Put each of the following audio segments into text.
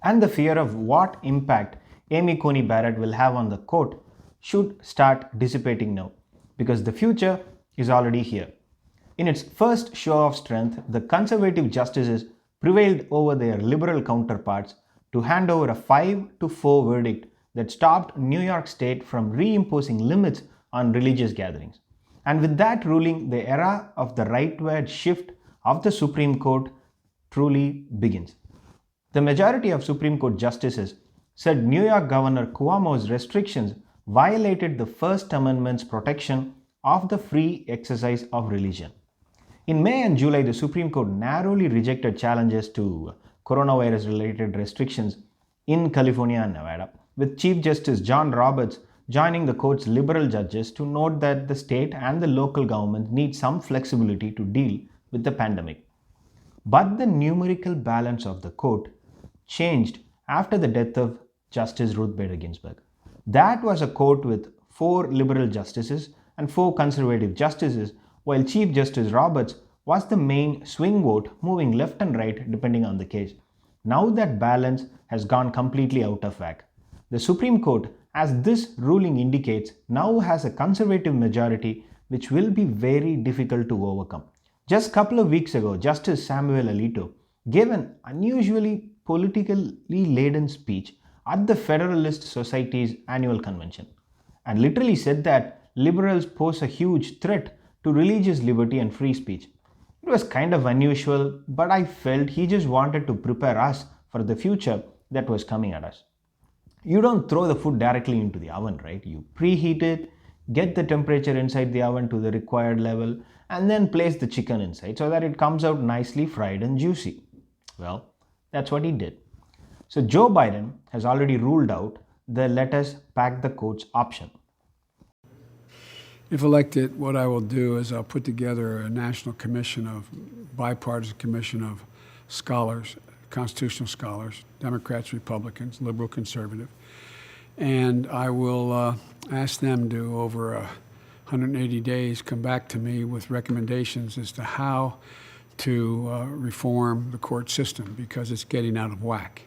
and the fear of what impact Amy Coney Barrett will have on the court should start dissipating now, because the future is already here. In its first show of strength, the conservative justices prevailed over their liberal counterparts to hand over a 5-4 verdict that stopped New York State from reimposing limits on religious gatherings. And with that ruling, the era of the rightward shift of the Supreme Court truly begins. The majority of Supreme Court justices said New York Governor Cuomo's restrictions violated the First Amendment's protection of the free exercise of religion. In May and July, the Supreme Court narrowly rejected challenges to coronavirus-related restrictions in California and Nevada, with Chief Justice John Roberts joining the court's liberal judges to note that the state and the local government need some flexibility to deal with the pandemic. But the numerical balance of the court changed after the death of Justice Ruth Bader Ginsburg. That was a court with 4 liberal justices and 4 conservative justices, while Chief Justice Roberts was the main swing vote, moving left and right depending on the case. Now that balance has gone completely out of whack. The Supreme Court, as this ruling indicates, now has a conservative majority which will be very difficult to overcome. Just a couple of weeks ago, Justice Samuel Alito gave an unusually politically laden speech at the Federalist Society's annual convention and literally said that liberals pose a huge threat to religious liberty and free speech. It was kind of unusual, but I felt he just wanted to prepare us for the future that was coming at us. You don't throw the food directly into the oven, right? You preheat it, get the temperature inside the oven to the required level, and then place the chicken inside so that it comes out nicely fried and juicy. Well, that's what he did. So Joe Biden has already ruled out the let us pack the courts option. If elected, what I will do is I'll put together a national commission bipartisan commission of scholars, constitutional scholars, Democrats, Republicans, liberal, conservative, and I will ask them to, over 180 days, come back to me with recommendations as to how to reform the court system, because it's getting out of whack,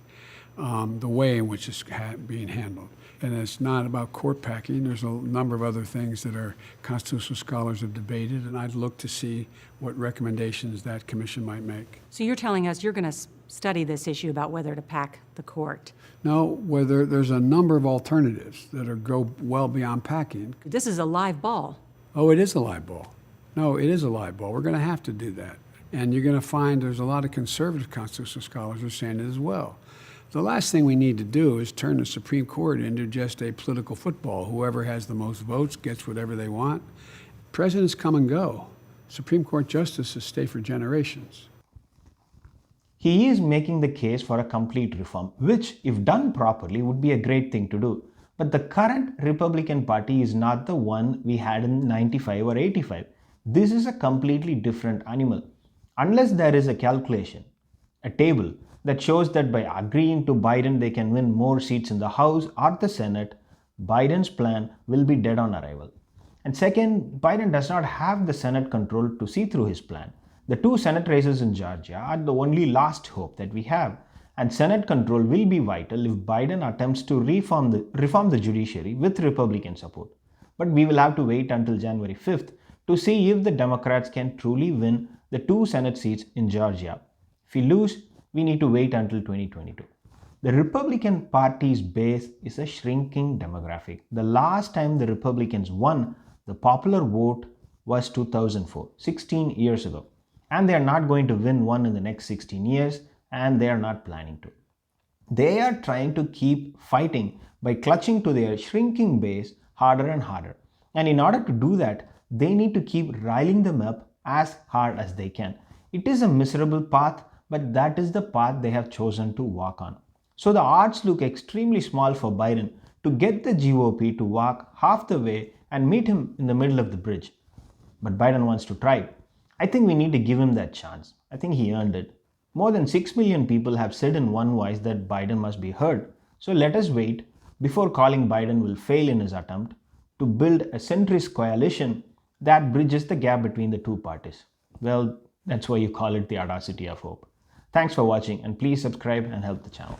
the way in which it's being handled. And it's not about court packing. There's a number of other things that our constitutional scholars have debated, and I'd look to see what recommendations that commission might make. So you're telling us you're going to study this issue about whether to pack the court? No, whether there's a number of alternatives that go well beyond packing. This is a live ball. Oh, it is a live ball. No, it is a live ball. We're going to have to do that. And you're going to find there's a lot of conservative constitutional scholars who are saying it as well. The last thing we need to do is turn the Supreme Court into just a political football. Whoever has the most votes gets whatever they want. Presidents come and go. Supreme Court justices stay for generations. He is making the case for a complete reform, which, if done properly, would be a great thing to do. But the current Republican Party is not the one we had in 95 or 85. This is a completely different animal. Unless there is a calculation, a table, that shows that by agreeing to Biden they can win more seats in the House or the Senate, Biden's plan will be dead on arrival. And second, Biden does not have the Senate control to see through his plan. The 2 Senate races in Georgia are the only last hope that we have, and Senate control will be vital if Biden attempts to reform the judiciary with Republican support. But we will have to wait until January 5th to see if the Democrats can truly win the 2 Senate seats in Georgia. If we lose, we need to wait until 2022. The Republican Party's base is a shrinking demographic. The last time the Republicans won the popular vote was 2004, 16 years ago. And they are not going to win one in the next 16 years, and they are not planning to. They are trying to keep fighting by clutching to their shrinking base harder and harder. And in order to do that, they need to keep riling them up as hard as they can. It is a miserable path, but that is the path they have chosen to walk on. So the odds look extremely small for Biden to get the GOP to walk half the way and meet him in the middle of the bridge. But Biden wants to try. I think we need to give him that chance. I think he earned it. More than 6 million people have said in one voice that Biden must be heard. So let us wait before calling Biden will fail in his attempt to build a centrist coalition that bridges the gap between the 2 parties. Well, that's why you call it the audacity of hope. Thanks for watching, and please subscribe and help the channel.